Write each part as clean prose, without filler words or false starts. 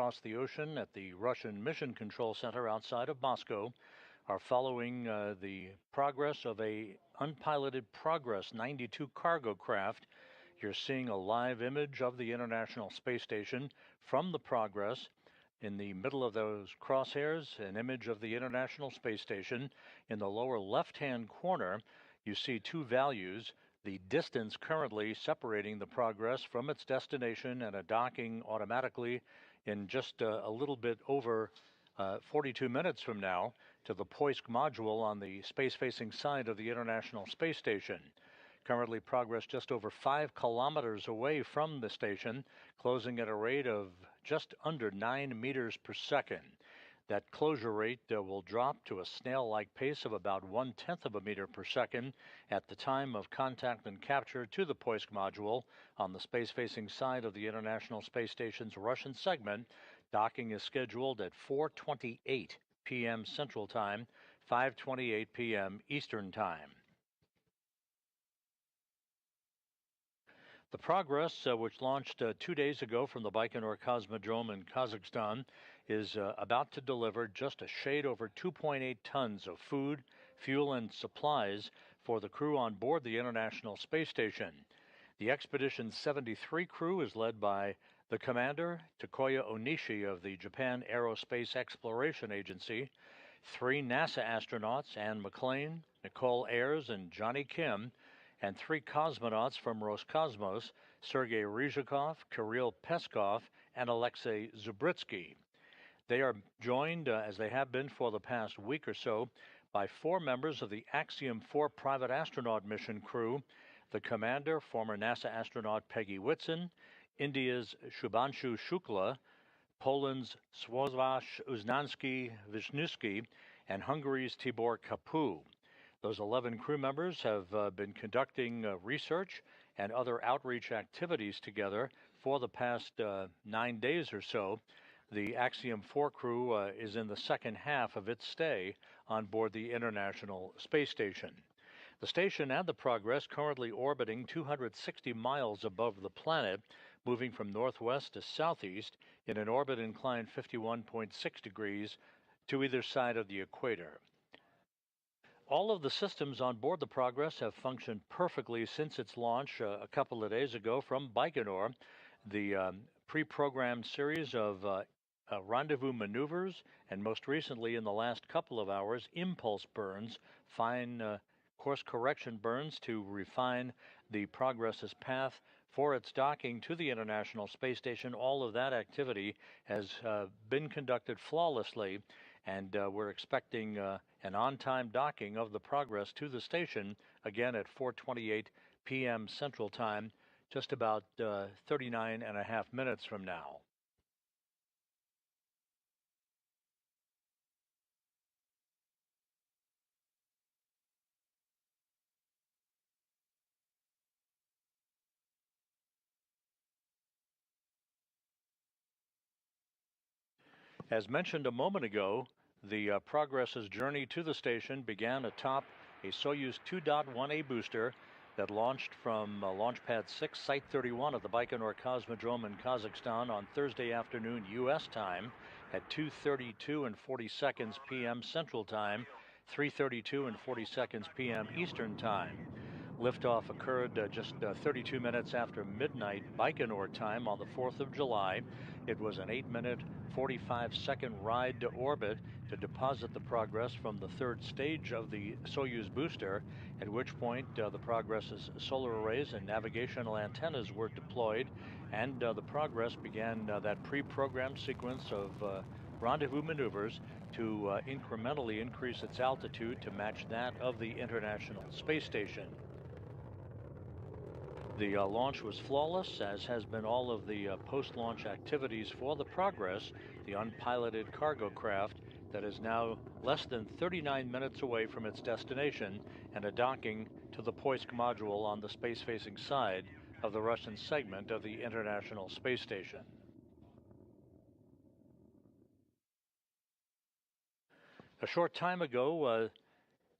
across the ocean at the Russian Mission Control Center outside of Moscow are following the progress of a unpiloted Progress 92 cargo craft. You're seeing a live image of the International Space Station from the Progress. In the middle of those crosshairs, an image of the International Space Station. In the lower left-hand corner, you see two values: the distance currently separating the Progress from its destination and a docking automatically in just a little bit over 42 minutes from now to the Poisk module on the space-facing side of the International Space Station. Currently, Progress just over 5 kilometers away from the station, closing at a rate of just under 9 meters per second. That closure rate will drop to a snail-like pace of about 1/10 of a meter per second at the time of contact and capture to the Poisk module on the space-facing side of the International Space Station's Russian segment. Docking is scheduled at 4:28 p.m. Central Time, 5:28 p.m. Eastern Time. The Progress, which launched 2 days ago from the Baikonur Cosmodrome in Kazakhstan, is about to deliver just a shade over 2.8 tons of food, fuel, and supplies for the crew on board the International Space Station. The Expedition 73 crew is led by the commander, Takuya Onishi of the Japan Aerospace Exploration Agency, 3 NASA astronauts, Anne McClain, Nicole Ayers, and Johnny Kim, and 3 cosmonauts from Roscosmos, Sergei Ryzhikov, Kirill Peskov, and Alexei Zubritsky. They are joined, as they have been for the past week or so, by 4 members of the Axiom 4 private astronaut mission crew: the commander, former NASA astronaut Peggy Whitson, India's Shubhanshu Shukla, Poland's Sławasz Uznanski-Wisniewski, and Hungary's Tibor Kapu. Those 11 crew members have been conducting research and other outreach activities together for the past 9 days or so. The Axiom 4 crew is in the second half of its stay on board the International Space Station. The station and the Progress currently orbiting 260 miles above the planet, moving from northwest to southeast in an orbit inclined 51.6 degrees to either side of the equator. All of the systems on board the Progress have functioned perfectly since its launch a couple of days ago from Baikonur. The pre-programmed series of rendezvous maneuvers, and most recently in the last couple of hours, impulse burns, fine course correction burns to refine the Progress's path for its docking to the International Space Station. All of that activity has been conducted flawlessly, and we're expecting an on-time docking of the Progress to the station again at 4:28 p.m. Central Time, just about 39 and a half minutes from now. As mentioned a moment ago, the Progress's journey to the station began atop a Soyuz 2.1A booster that launched from Launch Pad 6, Site 31 of the Baikonur Cosmodrome in Kazakhstan on Thursday afternoon U.S. time at 2:32 and 40 seconds p.m. Central Time, 3:32 and 40 seconds p.m. Eastern Time. Liftoff occurred just 32 minutes after midnight Baikonur time on the 4th of July. It was an 8-minute, 45-second ride to orbit to deposit the Progress from the third stage of the Soyuz booster, at which point the Progress's solar arrays and navigational antennas were deployed, and the Progress began that pre-programmed sequence of rendezvous maneuvers to incrementally increase its altitude to match that of the International Space Station. The launch was flawless, as has been all of the post-launch activities for the Progress, the unpiloted cargo craft that is now less than 39 minutes away from its destination and a docking to the Poisk module on the space-facing side of the Russian segment of the International Space Station. A short time ago,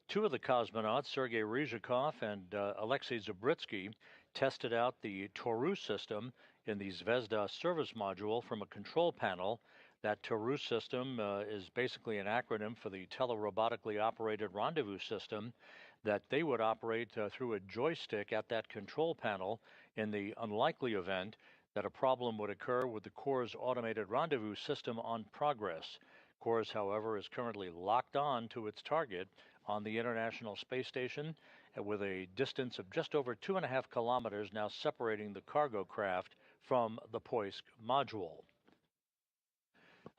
2 of the cosmonauts, Sergei Ryzhikov and Alexei Zubritsky, tested out the Toru system in the Zvezda service module from a control panel. That TORU system is basically an acronym for the telerobotically operated rendezvous system that they would operate through a joystick at that control panel in the unlikely event that a problem would occur with the Corps' automated rendezvous system on Progress. Corps, however, is currently locked on to its target on the International Space Station with a distance of just over 2.5 kilometers now separating the cargo craft from the Poisk module.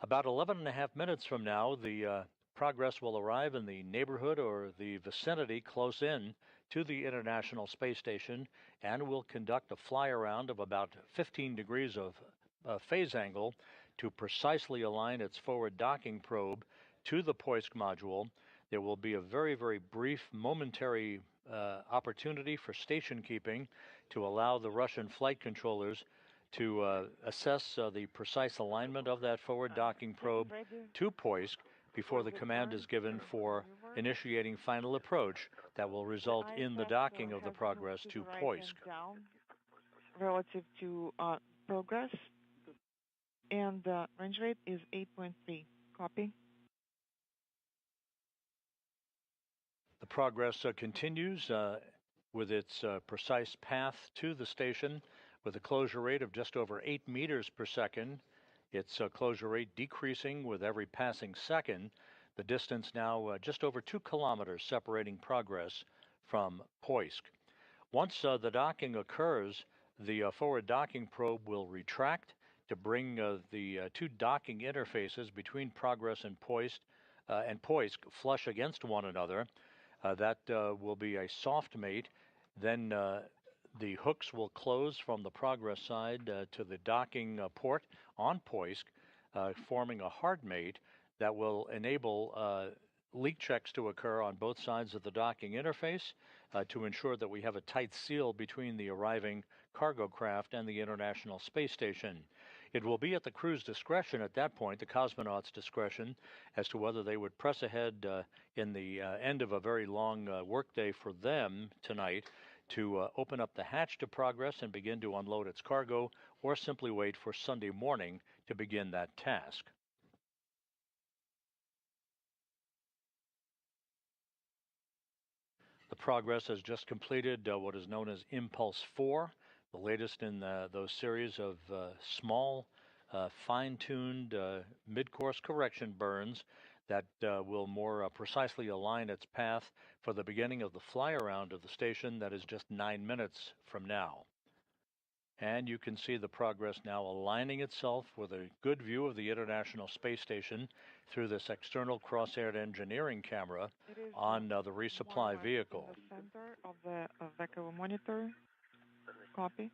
About 11.5 minutes from now, the Progress will arrive in the neighborhood or the vicinity close in to the International Space Station and will conduct a fly-around of about 15 degrees of phase angle to precisely align its forward docking probe to the Poisk module. There will be a very, very brief momentary opportunity for station keeping to allow the Russian flight controllers to assess the precise alignment of that forward docking probe to Poisk before the command is given for initiating final approach that will result in the docking of the Progress to Poisk. Relative to Progress, and the range rate is 8.3. Copy. The Progress continues with its precise path to the station with a closure rate of just over 8 meters per second. Its closure rate decreasing with every passing second. The distance now just over 2 kilometers separating Progress from Poisk. Once the docking occurs, the forward docking probe will retract to bring the two docking interfaces between Progress and Poisk flush against one another. That will be a soft mate. Then the hooks will close from the Progress side to the docking port on Poisk, forming a hard mate that will enable leak checks to occur on both sides of the docking interface to ensure that we have a tight seal between the arriving cargo craft and the International Space Station. It will be at the crew's discretion at that point, the cosmonauts' discretion, as to whether they would press ahead in the end of a very long workday for them tonight to open up the hatch to Progress and begin to unload its cargo, or simply wait for Sunday morning to begin that task. The Progress has just completed what is known as Impulse 4, the latest in those series of small, fine-tuned mid-course correction burns that will more precisely align its path for the beginning of the fly-around of the station that is just 9 minutes from now. And you can see the Progress now aligning itself with a good view of the International Space Station through this external cross-aired engineering camera on the resupply vehicle. In the center of the vehicle monitor. Copy.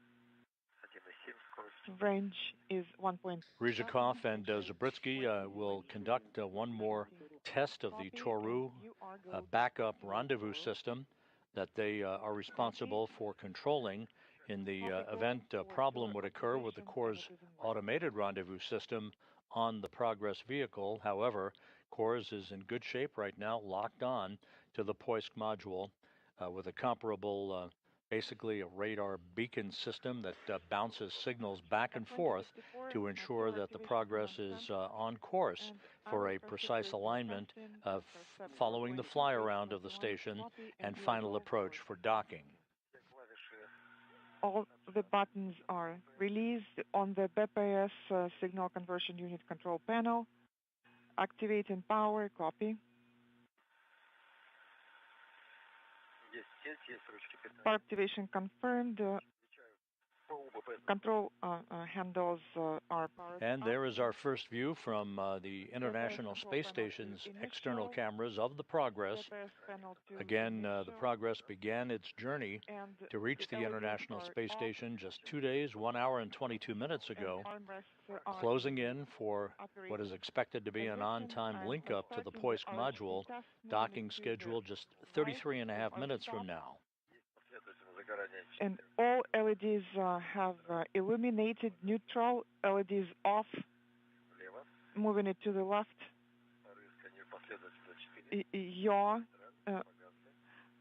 Range is 1.7. Ryzhikov and Zabritsky will conduct one more test of the TORU backup rendezvous system that they are responsible for controlling in the event a problem would occur with the Corps' automated rendezvous system on the Progress vehicle. However, Corps is in good shape right now, locked on to the Poisk module with a comparable basically a radar beacon system that bounces signals back and forth to ensure that the Progress is on course for a precise alignment of following the fly-around of the station and final approach for docking. All the buttons are released on the BPS signal conversion unit control panel. Activating power. Copy. Power activation confirmed. Control handles are powered. And there is our first view from the International Space Station's external cameras of the Progress. Again, the Progress began its journey to reach the International Space Station just 2 days, 1 hour and 22 minutes ago, closing in for what is expected to be an on-time link-up to the Poisk module, docking scheduled just 33.5 minutes from now. And all LEDs have illuminated neutral, LEDs off, moving it to the left.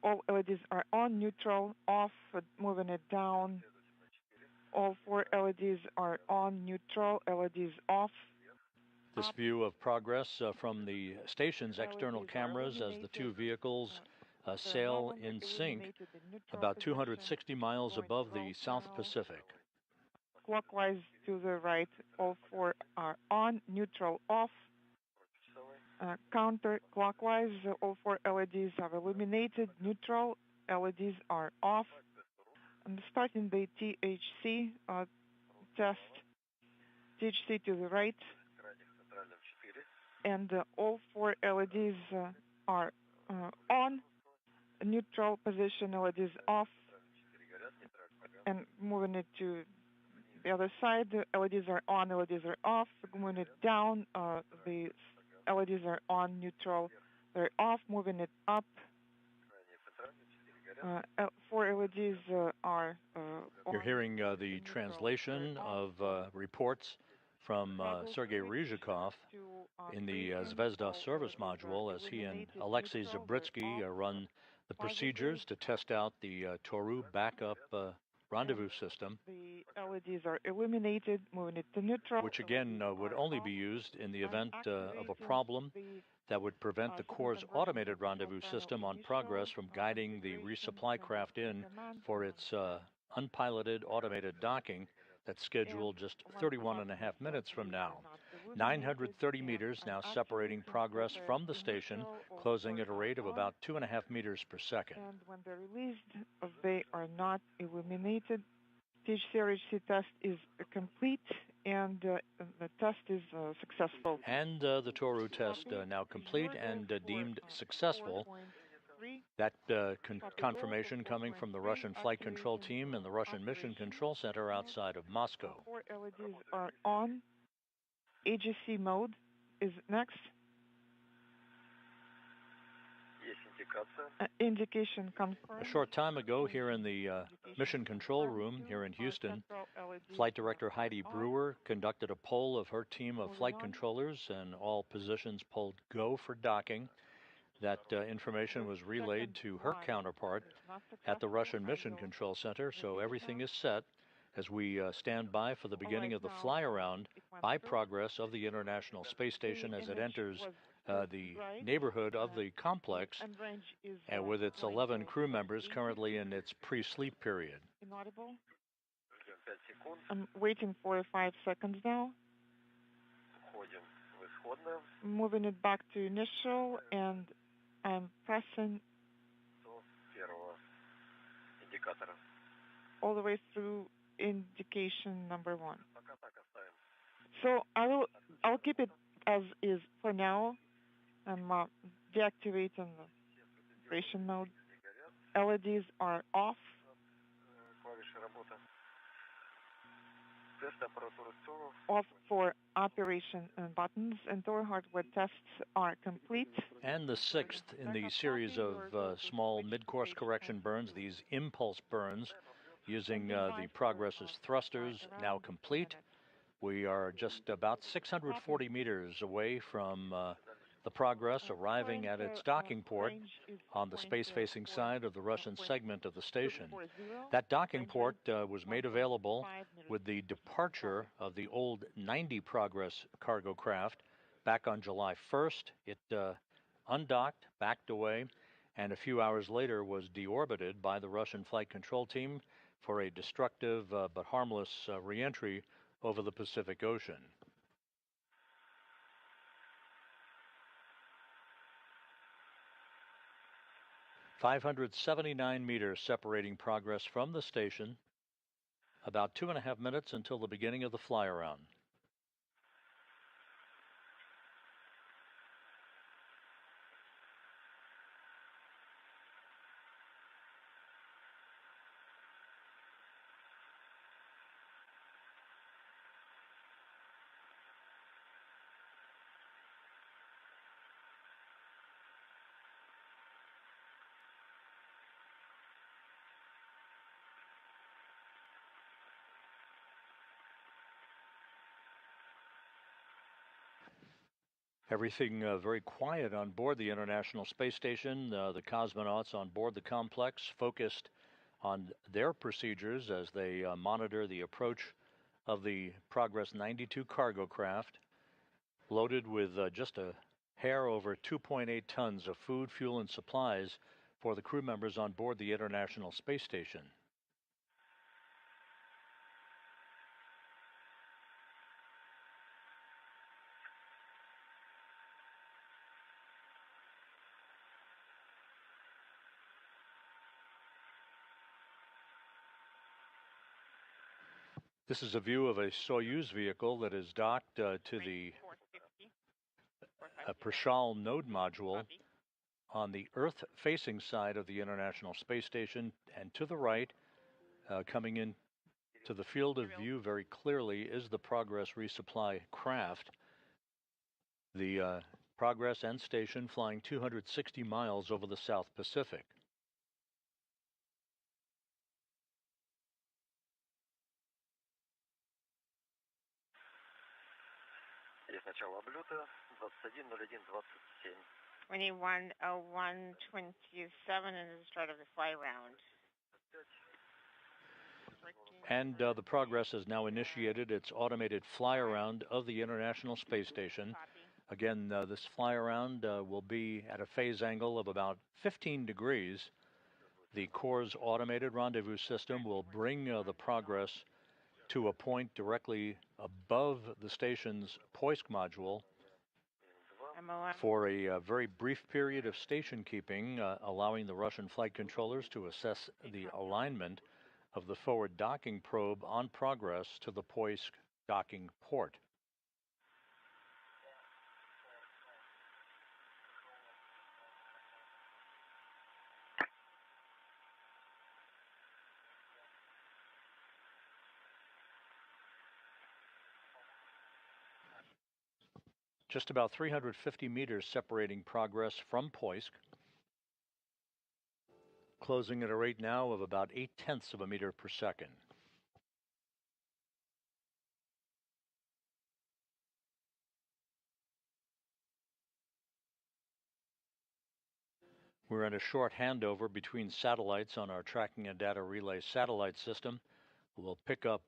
All LEDs are on, neutral, off, moving it down. All 4 LEDs are on, neutral, LEDs off. This view of progress from the station's external cameras as the two vehicles sail in sync about 260 miles above the South Pacific. Clockwise to the right, all 4 are on, neutral, off. Counterclockwise, all 4 LEDs are illuminated, neutral, LEDs are off. And starting the THC test, THC to the right, and all 4 LEDs are on, neutral position, LEDs off, and moving it to the other side, the LEDs are on, LEDs are off. Moving it down, the LEDs are on, neutral, they're off. Moving it up, 4 LEDs are on. You're hearing the translation of reports from Sergei Ryzhikov in the Zvezda service module as he and Alexei Zabritsky run the procedures to test out the Toru backup rendezvous system, The LEDs are illuminated, moving it to neutral. which again would only be used in the event of a problem that would prevent the Corps' automated rendezvous system on progress from guiding the resupply craft in for its unpiloted automated docking that's scheduled just 31 and a half minutes from now. 930 meters now separating progress from the station, closing at a rate of about 2.5 meters per second. And when they're released, they are not illuminated. THC-RHC test is complete, and the test is successful. And the Toru test now complete and deemed successful. That confirmation coming from the Russian flight control team and the Russian Mission Control Center outside of Moscow. 4 LEDs are on. AGC mode is next. Indication confirmed. A short time ago here in the Mission Control Room here in Houston, Flight Director Heidi Brewer conducted a poll of her team of flight controllers, and all positions polled go for docking. That information was relayed to her counterpart at the Russian Mission Control Center, so everything is set as we stand by for the beginning of the Flyaround by progress of the International Space Station as it enters the neighborhood of the complex, and with its 11 crew members currently in its pre-sleep period. Inaudible. I'm waiting for 5 seconds now. Moving it back to initial, and I'm pressing all the way through indication number 1. So I'll keep it as is for now. I'm deactivating the operation mode. LEDs are off. Off for operation buttons, and door hardware tests are complete. And the 6th in the series of small mid-course correction burns, these impulse burns using the Progress's thrusters, now complete. We are just about 640 meters away from the Progress arriving at its docking port on the space-facing side of the Russian segment of the station. That docking port was made available with the departure of the old 90 Progress cargo craft back on July 1st. It undocked, backed away, and a few hours later was deorbited by the Russian flight control team for a destructive but harmless reentry over the Pacific Ocean. "579 meters separating Progress from the station, about 2.5 minutes until the beginning of the Flyaround. Everything very quiet on board the International Space Station. The cosmonauts on board the complex focused on their procedures as they monitor the approach of the Progress 92 cargo craft, loaded with just a hair over 2.8 tons of food, fuel, and supplies for the crew members on board the International Space Station. This is a view of a Soyuz vehicle that is docked to the Prishal node module on the Earth-facing side of the International Space Station, and to the right, coming in to the field of view very clearly, is the Progress resupply craft. The Progress and station flying 260 miles over the South Pacific. Есть начало облета 21:01:27. 21:01:27 and the start of the Flyaround. And the Progress has now initiated its automated Flyaround of the International Space Station. Again, this Flyaround will be at a phase angle of about 15 degrees. The Corps' automated rendezvous system will bring the Progress to a point directly above the station's Poisk module for a very brief period of station keeping, allowing the Russian flight controllers to assess the alignment of the forward docking probe on Progress to the Poisk docking port. Just about 350 meters separating Progress from Poisk, closing at a rate now of about 0.8 of a meter per second. We're in a short handover between satellites on our tracking and data relay satellite system. We'll pick up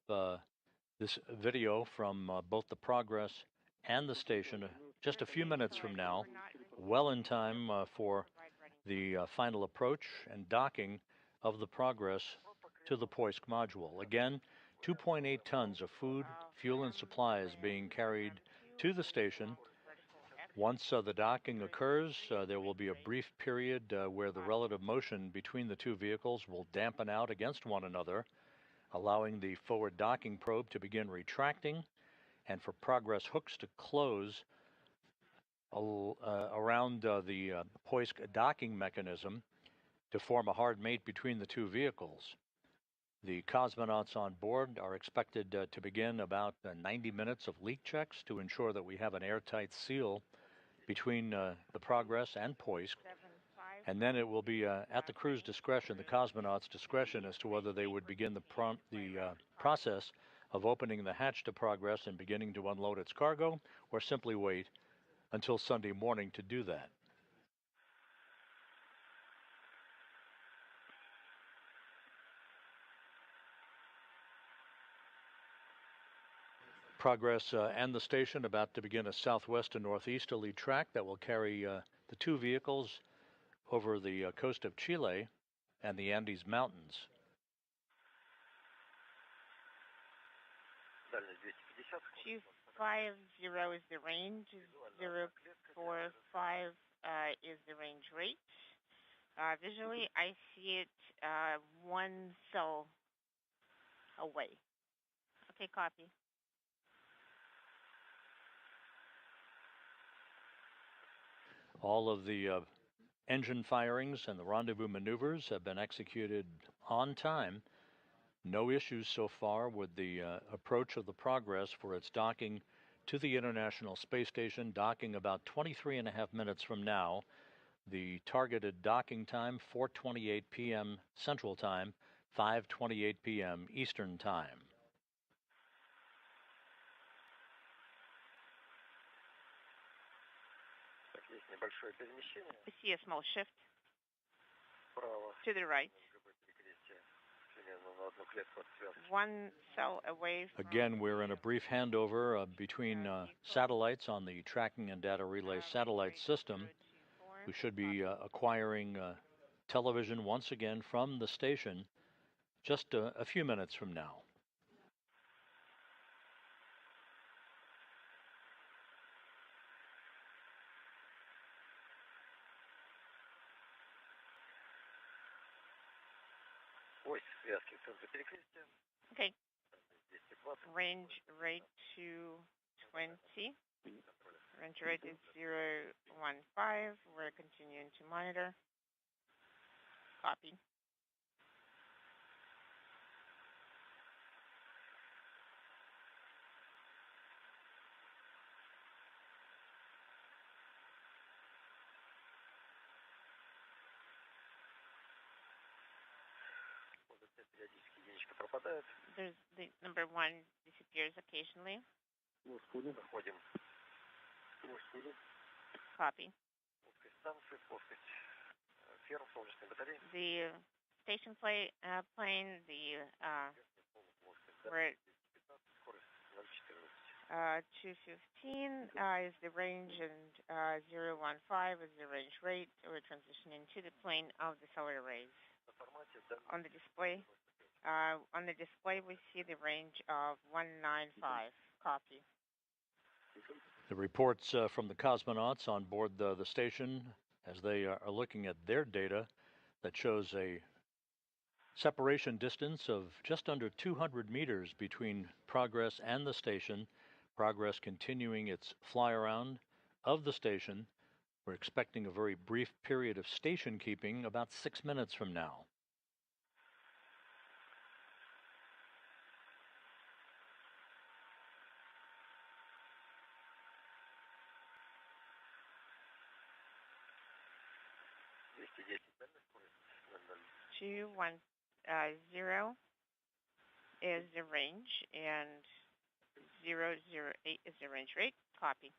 this video from both the Progress and the station just a few minutes from now, well in time for the final approach and docking of the Progress to the Poisk module. Again, 2.8 tons of food, fuel, and supplies being carried to the station. Once the docking occurs, there will be a brief period where the relative motion between the two vehicles will dampen out against one another, allowing the forward docking probe to begin retracting and for Progress hooks to close around the Poisk docking mechanism to form a hard mate between the two vehicles. The cosmonauts on board are expected to begin about 90 minutes of leak checks to ensure that we have an airtight seal between the Progress and Poisk, and then it will be at the crew's discretion, the cosmonauts' discretion, as to whether they would begin the process of opening the hatch to Progress and beginning to unload its cargo, or simply wait until Sunday morning to do that. Progress and the station about to begin a southwest to northeasterly track that will carry the two vehicles over the coast of Chile and the Andes Mountains. 250 is the range, 045 is the range rate. Visually, I see it 1 cell away. Okay, copy. All of the engine firings and the rendezvous maneuvers have been executed on time. No issues so far with the approach of the Progress for its docking to the International Space Station, docking about 23.5 minutes from now. The targeted docking time, 4:28 p.m. Central Time, 5:28 p.m. Eastern Time. I see a small shift to the right. 1 cell away from Again, we're in a brief handover between satellites on the tracking and data relay satellite system. We should be acquiring television once again from the station just a few minutes from now. Okay. Range rate 220. Range rate is 015. We're continuing to monitor. Copy. There's the number 1 disappears occasionally. Copy. The station plane, we're at 215 is the range, and 015 is the range rate. We're transitioning to the plane of the solar arrays. On the display, we see the range of 195. Copy. The reports from the cosmonauts on board the station as they are looking at their data that shows a separation distance of just under 200 meters between Progress and the station. Progress continuing its fly-around of the station. We're expecting a very brief period of station keeping about 6 minutes from now. Two one 0 is the range, and 008 is the range rate. Copy.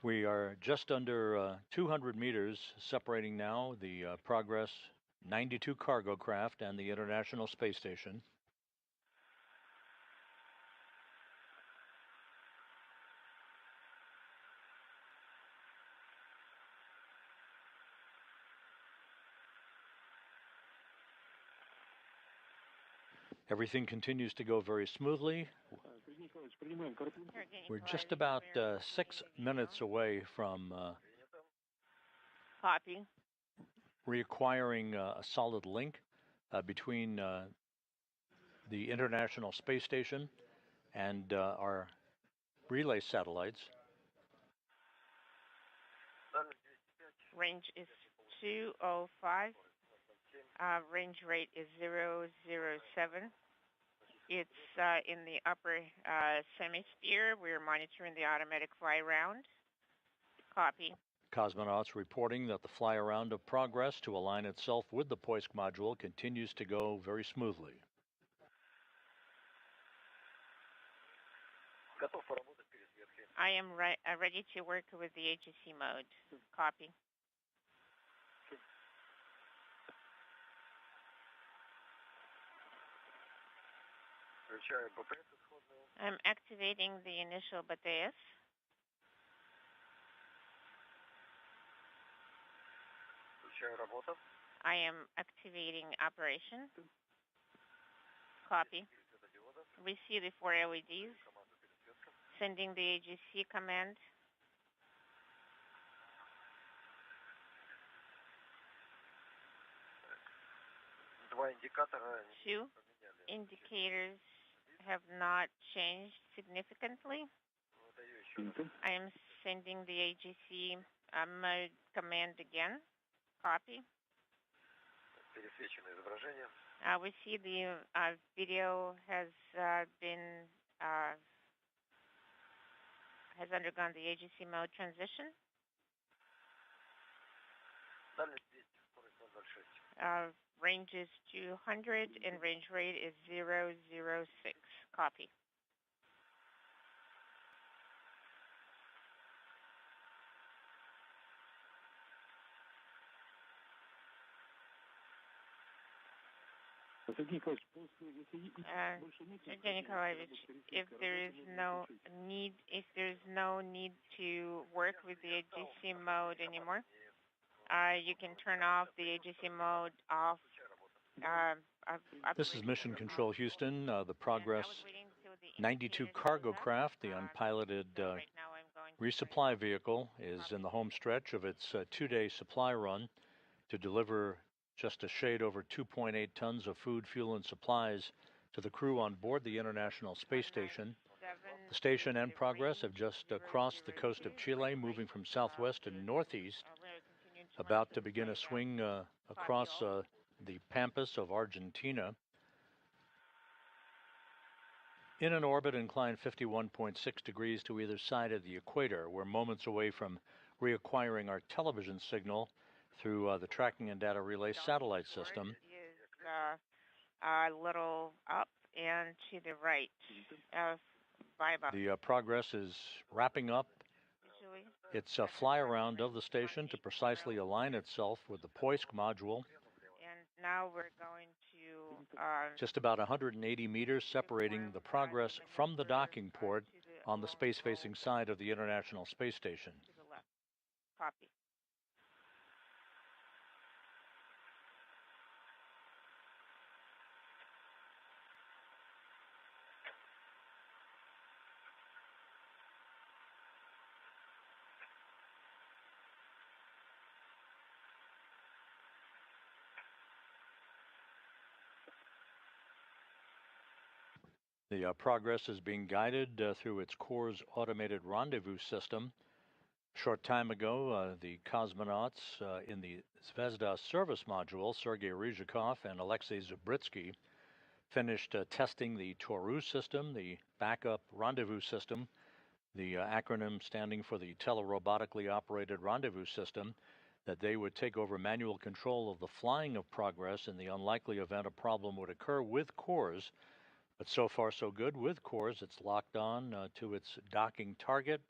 We are just under 200 meters separating now the Progress 92 cargo craft and the International Space Station. Everything continues to go very smoothly. We're just about 6 minutes away from Copy. reacquiring a solid link between the International Space Station and our relay satellites. Range is 205. Range rate is 007. It's in the upper semisphere. We're monitoring the automatic fly around. Copy. Cosmonauts reporting that the fly around of Progress to align itself with the Poisk module continues to go very smoothly. I am ready to work with the HEC mode. Copy. I'm activating the initial BTS. I am activating operation. Copy. We see the 4 LEDs. Sending the AGC command. Two indicators have not changed significantly. I am sending the AGC mode command again. Copy. We see the video has undergone the AGC mode transition. Range is 200 and range rate is 006. Copy. Sergey Nikolaevich, if there's no need to work with the AGC mode anymore, you can turn off the AGC mode off. This is Mission Control Houston. The Progress 92 cargo craft, the unpiloted resupply vehicle, is in the home stretch of its two-day supply run to deliver just a shade over 2.8 tons of food, fuel, and supplies to the crew on board the International Space Station. The station and Progress have just crossed the coast of Chile, moving from southwest to northeast, about to begin a swing across the pampas of Argentina. In an orbit inclined 51.6 degrees to either side of the equator, we're moments away from reacquiring our television signal through the Tracking and Data Relay satellite system. Is a little up and to the right. The Progress is wrapping up its fly-around of the station to precisely align itself with the POISC module. And now we're going to... just about 180 meters separating the Progress from the docking port on the space-facing side of the International Space Station. To the left. Copy. The Progress is being guided through its core's automated rendezvous system. A short time ago, the cosmonauts in the Zvezda service module, Sergei Ryzhikov and Alexei Zubritsky, finished testing the Taurus system, the backup rendezvous system, the acronym standing for the telerobotically operated rendezvous system, that they would take over manual control of the flying of Progress in the unlikely event a problem would occur with CORS. But so far so good. With CORS, it's locked on to its docking target,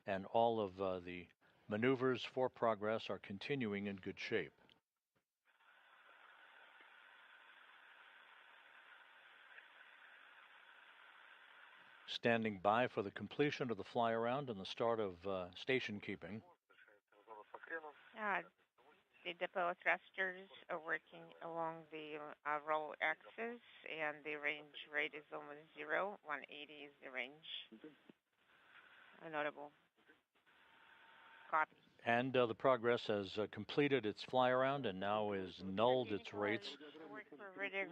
and all of the maneuvers for Progress are continuing in good shape. Standing by for the completion of the fly-around and the start of station keeping. The depot thrusters are working along the roll axis, and the range rate is almost 0. 180 is the range. A notable copy. And the Progress has completed its fly-around and now is nulled its rates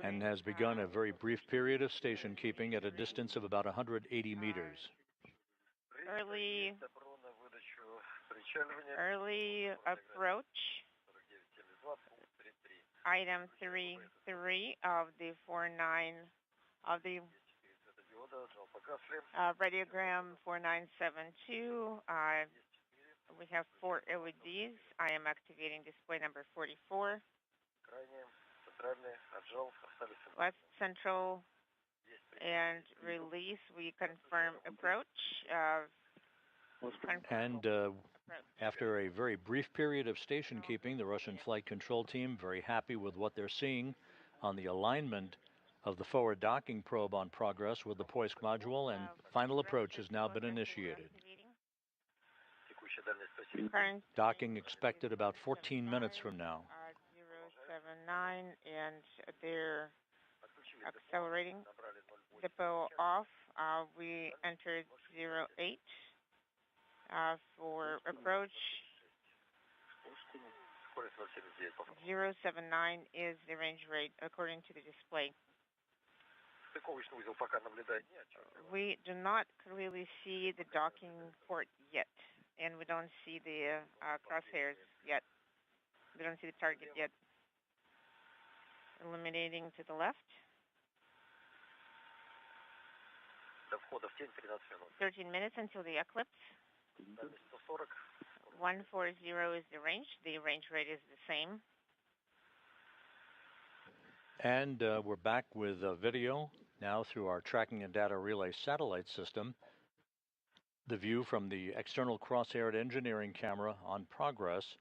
and has begun a very brief period of station keeping at a distance of about 180 meters. Early approach. Item 3.3 of the 4.9 of the radiogram 4972. We have 4 LEDs. I am activating display number 44. Left central and release. We confirm approach. After a very brief period of station keeping, the Russian flight control team very happy with what they're seeing on the alignment of the forward docking probe on Progress with the POISC module, and final approach has now been initiated. Docking expected about 14 minutes from now. 079, and they're accelerating. Depot off. We entered 08 for approach. 079 is the range rate according to the display. We do not clearly see the docking port yet, and we don't see the crosshairs yet. We don't see the target yet. Eliminating to the left. 13 minutes until the eclipse. 140 is the range. The range rate is the same. And we're back with video now through our Tracking and Data Relay satellite system. The view from the external cross-haired engineering camera on Progress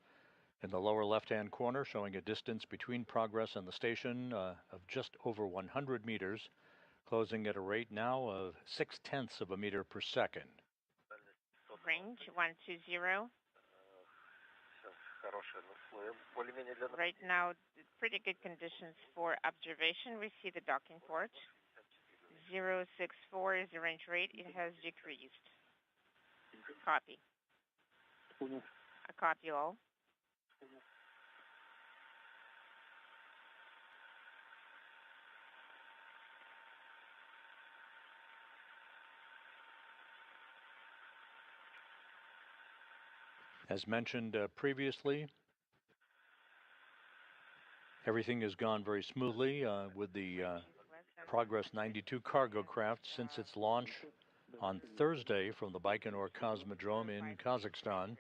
In the lower left-hand corner, showing a distance between Progress and the station of just over 100 meters, closing at a rate now of 0.6 of a meter per second. Range 120. Right now, pretty good conditions for observation. We see the docking port. 064 is the range rate. It has decreased. Copy. I copy all. As mentioned previously, everything has gone very smoothly with the Progress 92 cargo craft since its launch on Thursday from the Baikonur Cosmodrome in Kazakhstan.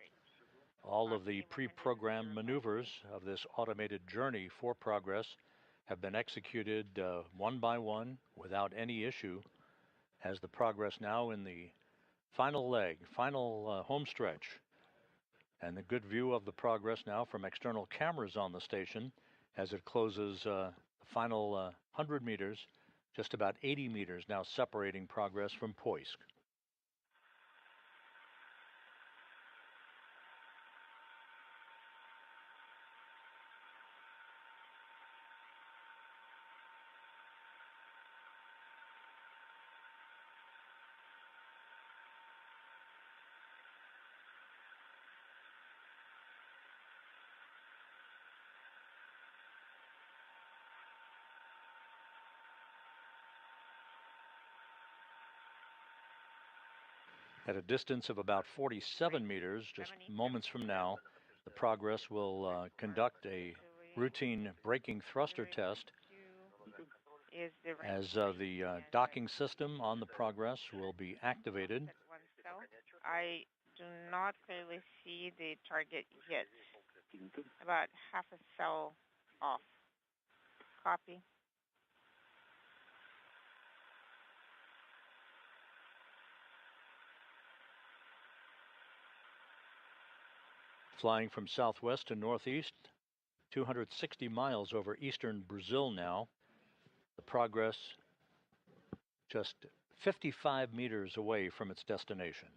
All of the pre-programmed maneuvers of this automated journey for Progress have been executed one by one without any issue, as the Progress now in the final leg, final home stretch. And the good view of the Progress now from external cameras on the station as it closes the final 100 meters, just about 80 meters now separating Progress from Poisk. At a distance of about 47 meters, just moments from now, the Progress will conduct a routine braking thruster test as the docking system on the Progress will be activated. I do not clearly see the target yet. About half a cell off. Copy. Flying from southwest to northeast, 260 miles over eastern Brazil now. The Progress just 55 meters away from its destination.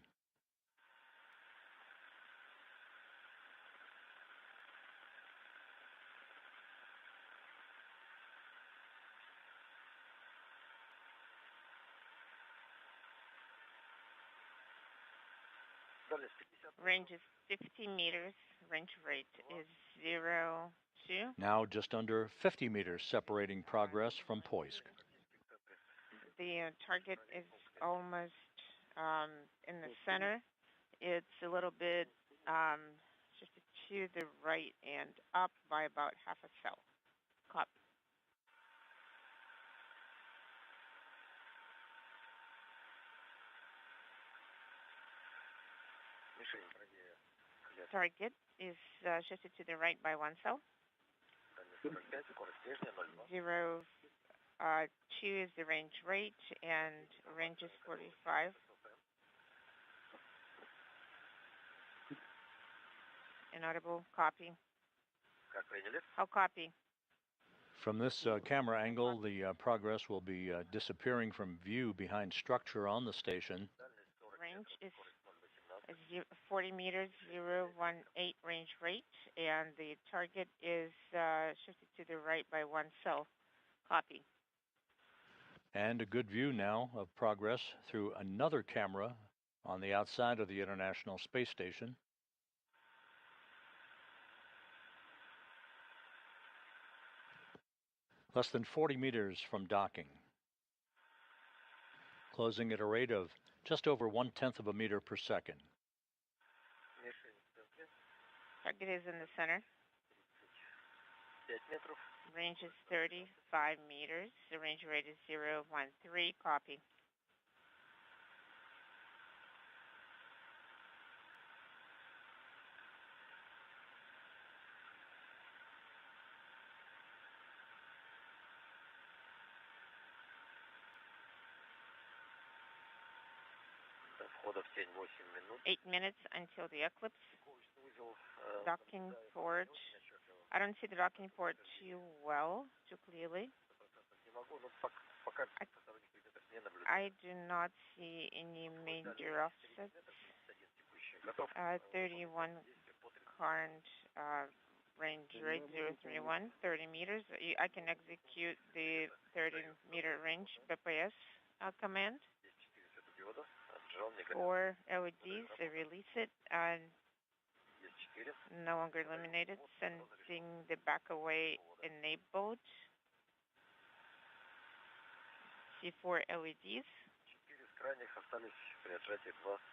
Range is 50 meters. Range rate is 02. Now just under 50 meters separating Progress from Poisk. The target is almost in the center. It's a little bit just to the right and up by about half a cell. Copy. Target is shifted to the right by 1 cell. 02 is the range rate, and range is 45. Inaudible. Copy. How copy? From this camera angle, the Progress will be disappearing from view behind structure on the station. Range is 40 meters, 018 range rate, and the target is shifted to the right by 1 cell. Copy. And a good view now of Progress through another camera on the outside of the International Space Station. Less than 40 meters from docking. Closing at a rate of just over 1/10 of a meter per second. Target is in the center. Range is 35 meters. The range rate is 013. Copy. Входа в тень 8 минут. 8 minutes until the eclipse. docking port. I don't see the docking port too well, too clearly. I do not see any major offsets. 31 current range rate 031, 30 meters. I can execute the 30-meter range BPS command. 4 LEDs, I release it, and no longer illuminated, sending the back away enabled. See 4 LEDs.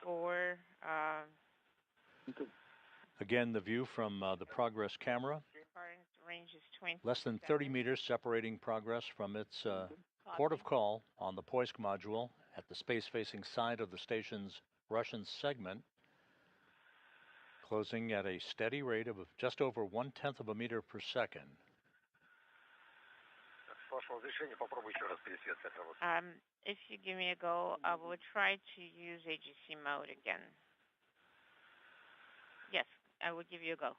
4. Again, the view from the Progress camera. Current range is 20. Less than 30 meters separating Progress from its port of call on the Poisk module at the space-facing side of the station's Russian segment, closing at a steady rate of just over 1/10 of a meter per second. If you give me a go, I will try to use AGC mode again. Yes, I will give you a go.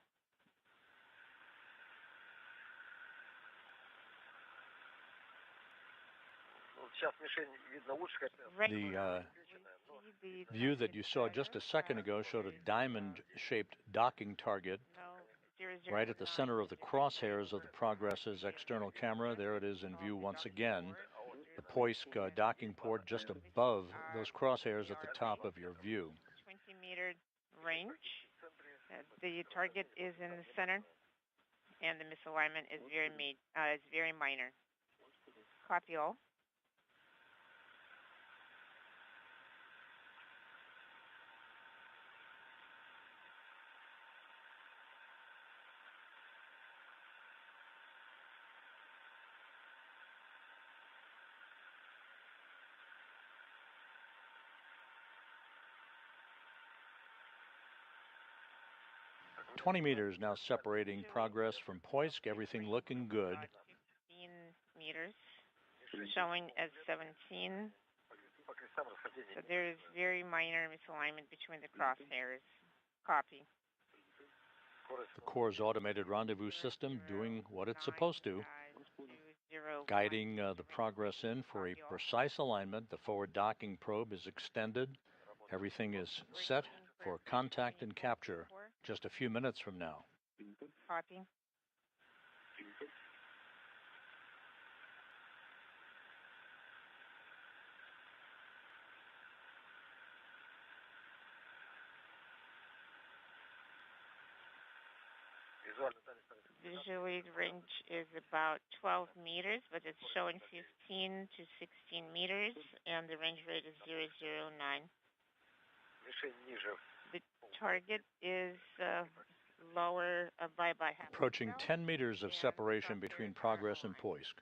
The view that you saw just a second ago showed a diamond-shaped docking target right at the center of the crosshairs of the Progress's external camera. There it is in view once again. The Poisk docking port just above those crosshairs at the top of your view. 20-meter range. The target is in the center, and the misalignment is very minor. Copy all. "20 meters now separating Progress from Poisk. Everything looking good." 15 meters, showing as 17. So there is very minor misalignment between the crosshairs. Copy. The Corps' automated rendezvous system doing what it's supposed to, guiding the Progress in for a precise alignment. The forward docking probe is extended. Everything is set for contact and capture just a few minutes from now. Copy. Visually, the range is about 12 meters, but it's showing 15 to 16 meters, and the range rate is 009. The target is lower by half. Approaching 10 meters of separation between Progress and Poisk.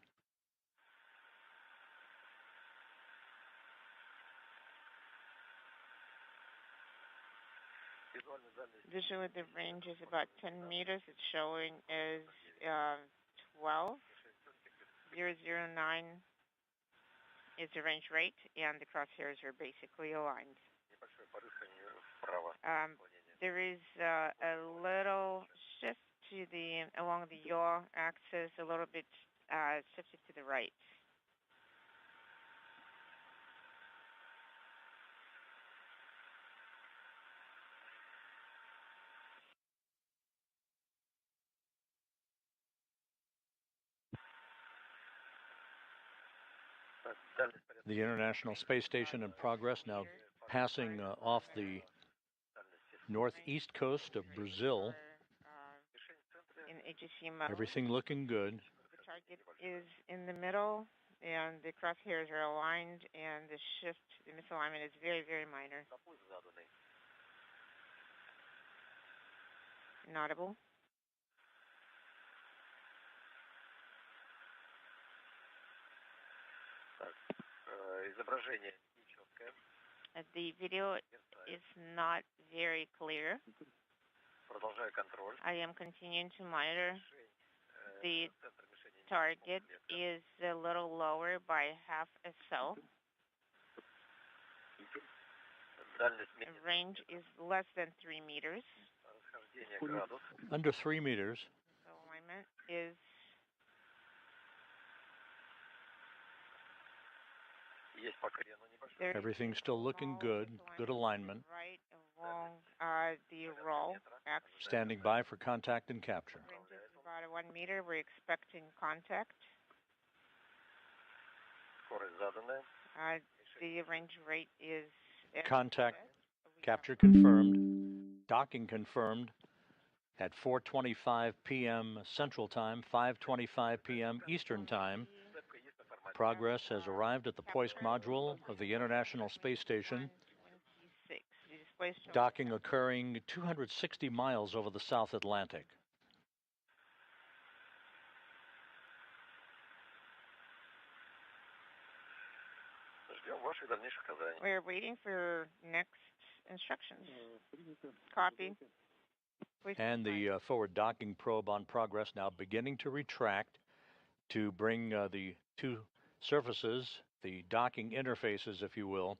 Visually, the range is about 10 meters. It's showing as 12. 009 is the range rate, and the crosshairs are basically aligned. There is a little shift to along the yaw axis, a little bit shifted to the right. The International Space Station in Progress now passing off the northeast coast of Brazil. In AGC mode. Everything looking good. The target is in the middle, and the crosshairs are aligned, and the misalignment is very, very minor. Inaudible. The video is not very clear. I am continuing to monitor. The target is a little lower by half a cell. The range is less than 3 meters. Under 3 meters. So alignment is everything's still looking good. Good alignment. Right along the roll axis. Standing by for contact and capture. Range is about 1 meter. We're expecting contact. The range rate is contact. Capture confirmed. Docking confirmed at 4:25 p.m. Central Time, 5:25 p.m. Eastern Time. Progress has arrived at the Poisk module of the International Space Station. Docking occurring 260 miles over the South Atlantic. We're waiting for next instructions. Copy. And the forward docking probe on progress now beginning to retract to bring the two surfaces, the docking interfaces, if you will,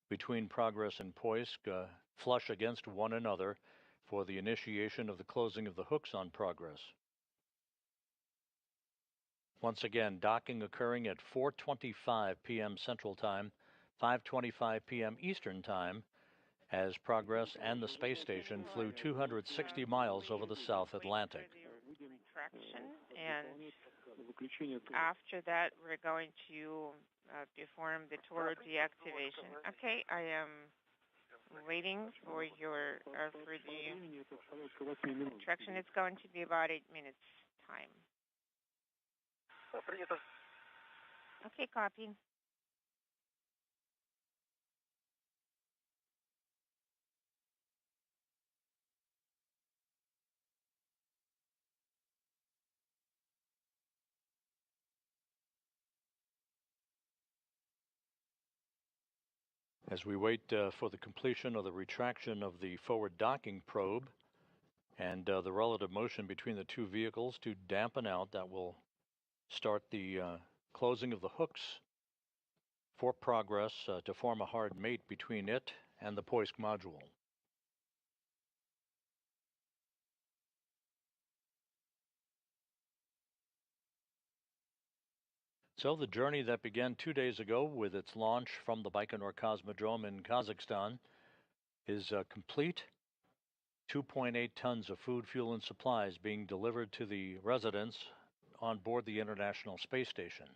between Progress and Poisk flush against one another for the initiation of the closing of the hooks on Progress. Once again, docking occurring at 4:25 p.m. Central Time, 5:25 p.m. Eastern Time, as Progress and the space station flew 260 miles over the South Atlantic. Retraction, and after that, we're going to perform the Toro deactivation. Okay, I am waiting for your for the retraction. It's going to be about 8 minutes time. Okay, copy. As we wait for the completion of the retraction of the forward docking probe and the relative motion between the two vehicles to dampen out, that will start the closing of the hooks for Progress to form a hard mate between it and the Poisk module. So the journey that began 2 days ago with its launch from the Baikonur Cosmodrome in Kazakhstan is complete. 2.8 tons of food, fuel, and supplies being delivered to the residents on board the International Space Station.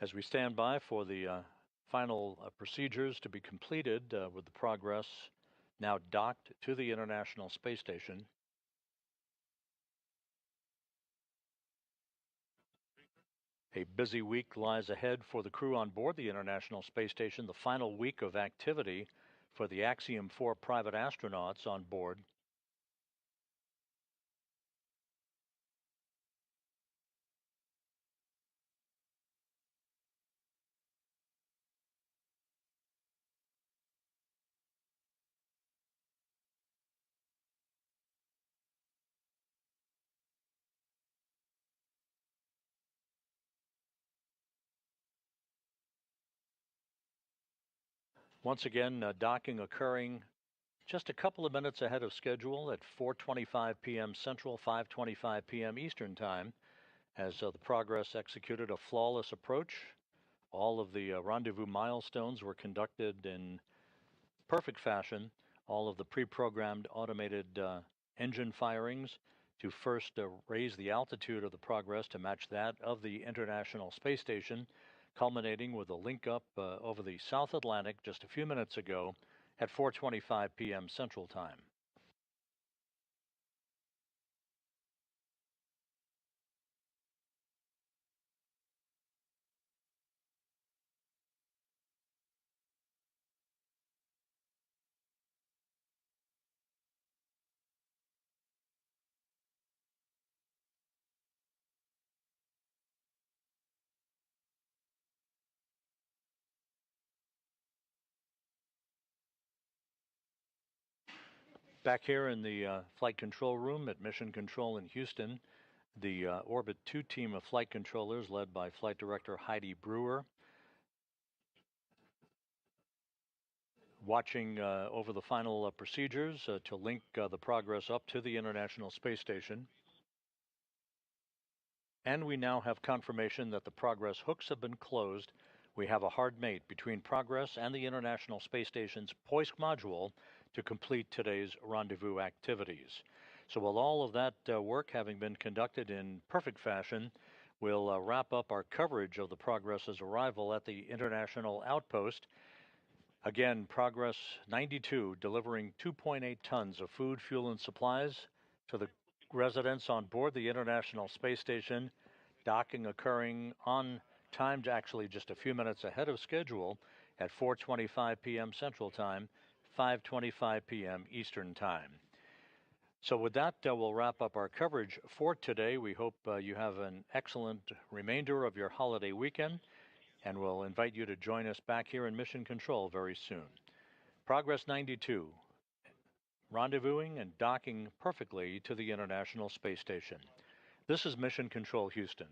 As we stand by for the final procedures to be completed with the Progress now docked to the International Space Station. A busy week lies ahead for the crew on board the International Space Station, the final week of activity for the Axiom 4 private astronauts on board. Once again, docking occurring just a couple of minutes ahead of schedule at 4:25 p.m. Central, 5:25 p.m. Eastern Time, as the Progress executed a flawless approach. All of the rendezvous milestones were conducted in perfect fashion. All of the pre-programmed automated engine firings to first raise the altitude of the Progress to match that of the International Space Station, culminating with a link up over the South Atlantic just a few minutes ago at 4:25 p.m. Central Time. Back here in the flight control room at Mission Control in Houston, the Orbit 2 team of flight controllers led by Flight Director Heidi Brewer, watching over the final procedures to link the Progress up to the International Space Station. And we now have confirmation that the Progress hooks have been closed. We have a hard mate between Progress and the International Space Station's POISC module to complete today's rendezvous activities. So with all of that work having been conducted in perfect fashion, we'll wrap up our coverage of the Progress's arrival at the International Outpost. Again, Progress 92 delivering 2.8 tons of food, fuel, and supplies to the residents on board the International Space Station, docking occurring on time, actually just a few minutes ahead of schedule at 4:25 p.m. Central Time, 5:25 p.m. Eastern Time. So with that, we'll wrap up our coverage for today. We hope you have an excellent remainder of your holiday weekend, and we'll invite you to join us back here in Mission Control very soon. Progress 92, rendezvousing and docking perfectly to the International Space Station. This is Mission Control Houston.